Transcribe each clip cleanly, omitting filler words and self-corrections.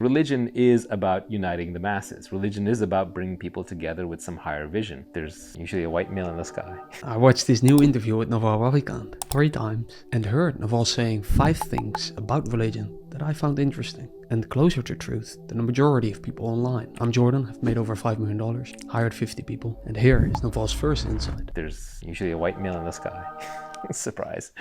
religion is about uniting the masses. Religion is about bringing people together with some higher vision. There's usually a white male in the sky. I watched this new interview with Naval Ravikant 3 times and heard Naval saying 5 things about religion that I found interesting and closer to truth than the majority of people online. I'm Jordan, I've made over $5 million, hired 50 people, and here is Naval's first insight. There's usually a white male in the sky. Surprise,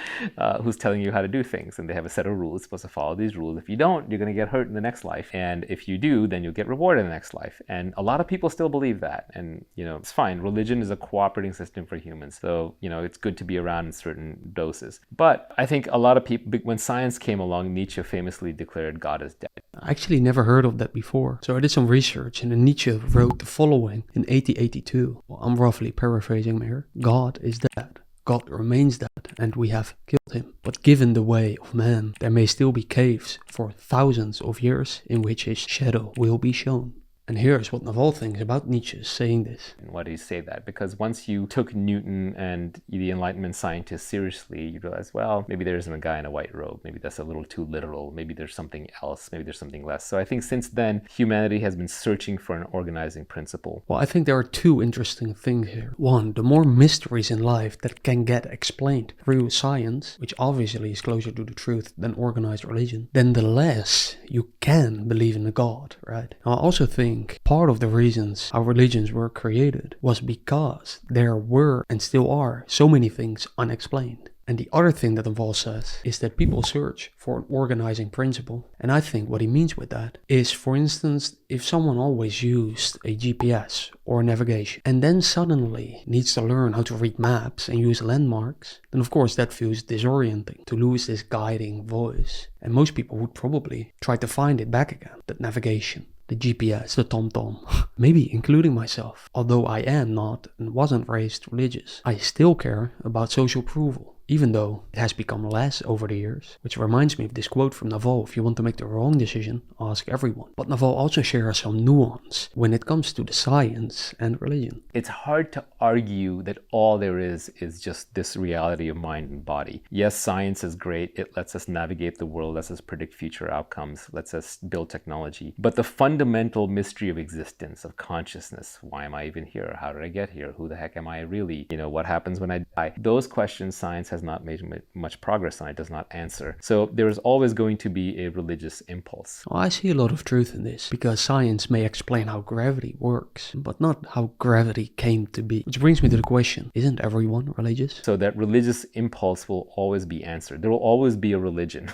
who's telling you how to do things, and they have a set of rules. You're supposed to follow these rules. If you don't, you're going to get hurt in the next life, and if you do, then you'll get rewarded in the next life. And a lot of people still believe that, and it's fine. Religion is a cooperating system for humans, so it's good to be around in certain doses. But I think a lot of people, when science came along, Nietzsche famously declared God is dead. I actually never heard of that before, so I did some research, and Nietzsche wrote the following in 1882. Well, I'm roughly paraphrasing here. God is dead. God remains dead, and we have killed him. But given the way of man, there may still be caves for thousands of years in which his shadow will be shown. And here's what Naval thinks about Nietzsche saying this. And why do you say that? Because once you took Newton and the Enlightenment scientists seriously, you realize, well, maybe there isn't a guy in a white robe. Maybe that's a little too literal. Maybe there's something else. Maybe there's something less. So I think since then, humanity has been searching for an organizing principle. Well, I think there are 2 interesting things here. One, the more mysteries in life that can get explained through science, which obviously is closer to the truth than organized religion, then the less you can believe in a God, right? Now, I also think part of the reasons our religions were created was because there were and still are so many things unexplained. And the other thing that Naval says is that people search for an organizing principle. And I think what he means with that is, for instance, if someone always used a GPS or navigation and then suddenly needs to learn how to read maps and use landmarks, then of course that feels disorienting to lose this guiding voice. And most people would probably try to find it back again, that navigation. The GPS, the TomTom, maybe including myself. Although I am not and wasn't raised religious, I still care about social approval, even though it has become less over the years. Which reminds me of this quote from Naval: if you want to make the wrong decision, ask everyone. But Naval also shares some nuance when it comes to the science and religion. It's hard to argue that all there is just this reality of mind and body. Yes, science is great. It lets us navigate the world, lets us predict future outcomes, lets us build technology. But the fundamental mystery of existence, of consciousness, why am I even here? How did I get here? Who the heck am I really? What happens when I die? Those questions science has not made much progress on. It does not answer. So there is always going to be a religious impulse. Well, I see a lot of truth in this, because science may explain how gravity works, but not how gravity came to be. Which brings me to the question, isn't everyone religious? So that religious impulse will always be answered. There will always be a religion,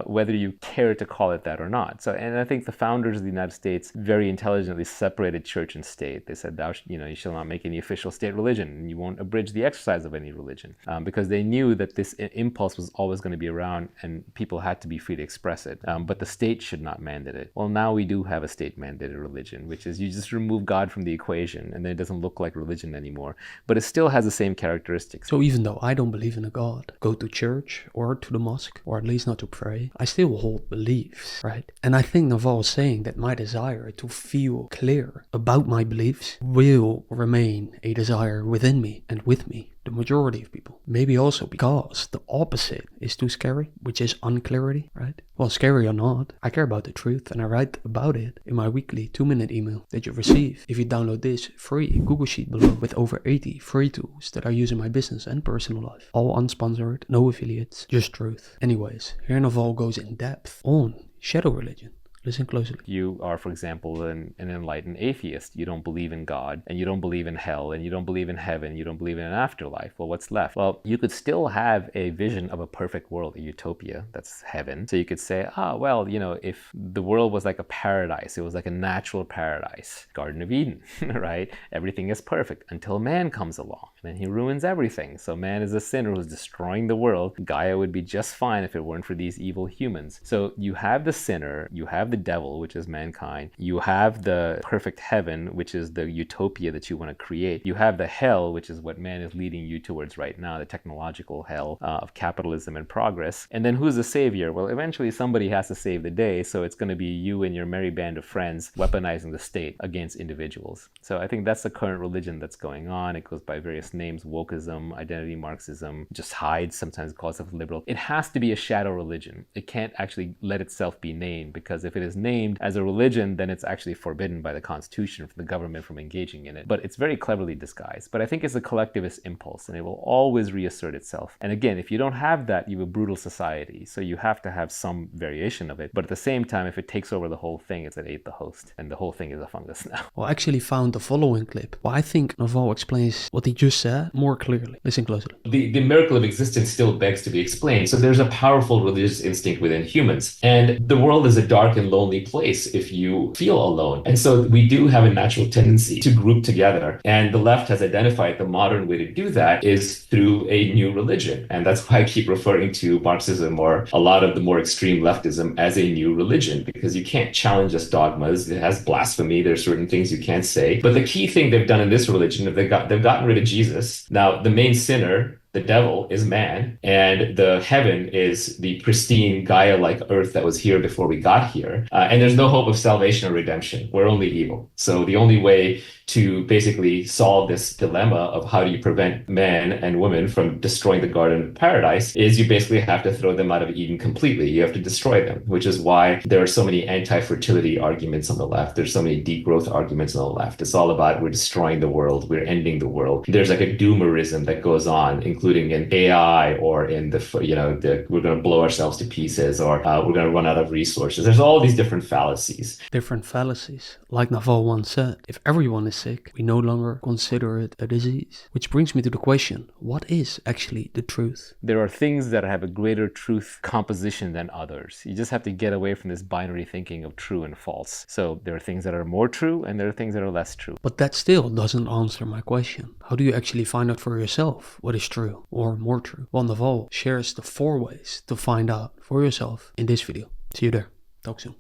whether you care to call it that or not. So, and I think the founders of the United States very intelligently separated church and state. They said, you shall not make any official state religion, and you won't abridge the exercise of any religion, because they knew that this impulse was always going to be around and people had to be free to express it. But the state should not mandate it. Well, now we do have a state-mandated religion, which is you just remove God from the equation and then it doesn't look like religion anymore. But it still has the same characteristics. So even though I don't believe in a God, go to church or to the mosque, or at least not to pray, I still hold beliefs, right? And I think Naval is saying that my desire to feel clear about my beliefs will remain a desire within me and with me. The majority of people. Maybe also because the opposite is too scary, which is unclarity, right? Well, scary or not, I care about the truth and I write about it in my weekly 2-minute email that you receive if you download this free Google Sheet below with over 80 free tools that I use in my business and personal life. All unsponsored, no affiliates, just truth. Anyways, here Naval goes in depth on shadow religion. Listen closely. You are, for example, an enlightened atheist. You don't believe in God, and you don't believe in hell, and you don't believe in heaven, you don't believe in an afterlife. Well, what's left? Well, you could still have a vision of a perfect world, a utopia, that's heaven. So you could say, if the world was like a paradise, it was like a natural paradise, Garden of Eden, right? Everything is perfect until man comes along, and then he ruins everything. So man is a sinner who's destroying the world. Gaia would be just fine if it weren't for these evil humans. So you have the sinner, you have the devil, which is mankind. You have the perfect heaven, which is the utopia that you want to create. You have the hell, which is what man is leading you towards right now, the technological hell of capitalism and progress. And then who's the savior? Well, eventually somebody has to save the day, so it's going to be you and your merry band of friends weaponizing the state against individuals. So I think that's the current religion that's going on. It goes by various names: wokeism, identity Marxism, just hides, sometimes calls itself liberal. It has to be a shadow religion. It can't actually let itself be named, because if if it is named as a religion, then it's actually forbidden by the Constitution for the government from engaging in it. But it's very cleverly disguised. But I think it's a collectivist impulse, and it will always reassert itself. And again, if you don't have that, you have a brutal society. So you have to have some variation of it. But at the same time, if it takes over the whole thing, it's an ate the host. And the whole thing is a fungus now. Well, I actually found the following clip. Well, I think Naval explains what he just said more clearly. Listen closely. The miracle of existence still begs to be explained. So there's a powerful religious instinct within humans. And the world is a dark and lonely place if you feel alone. And so we do have a natural tendency to group together. And the left has identified the modern way to do that is through a new religion. And that's why I keep referring to Marxism or a lot of the more extreme leftism as a new religion, because you can't challenge its dogmas. It has blasphemy. There's certain things you can't say. But the key thing they've done in this religion is they've gotten rid of Jesus. Now, the main sinner, the devil, is man, and the heaven is the pristine Gaia-like earth that was here before we got here. And there's no hope of salvation or redemption. We're only evil. So the only way to basically solve this dilemma of how do you prevent man and woman from destroying the Garden of Paradise is you basically have to throw them out of Eden completely. You have to destroy them, which is why there are so many anti-fertility arguments on the left. There's so many degrowth arguments on the left. It's all about we're destroying the world, we're ending the world. There's like a doomerism that goes on, including in AI or in we're going to blow ourselves to pieces, or we're going to run out of resources. There's all these different fallacies. Different fallacies. Like Naval once said, if everyone is sick, we no longer consider it a disease. Which brings me to the question, what is actually the truth? There are things that have a greater truth composition than others. You just have to get away from this binary thinking of true and false. So there are things that are more true and there are things that are less true. But that still doesn't answer my question. How do you actually find out for yourself what is true or more true? Well, Naval shares the 4 ways to find out for yourself in this video. See you there. Talk soon.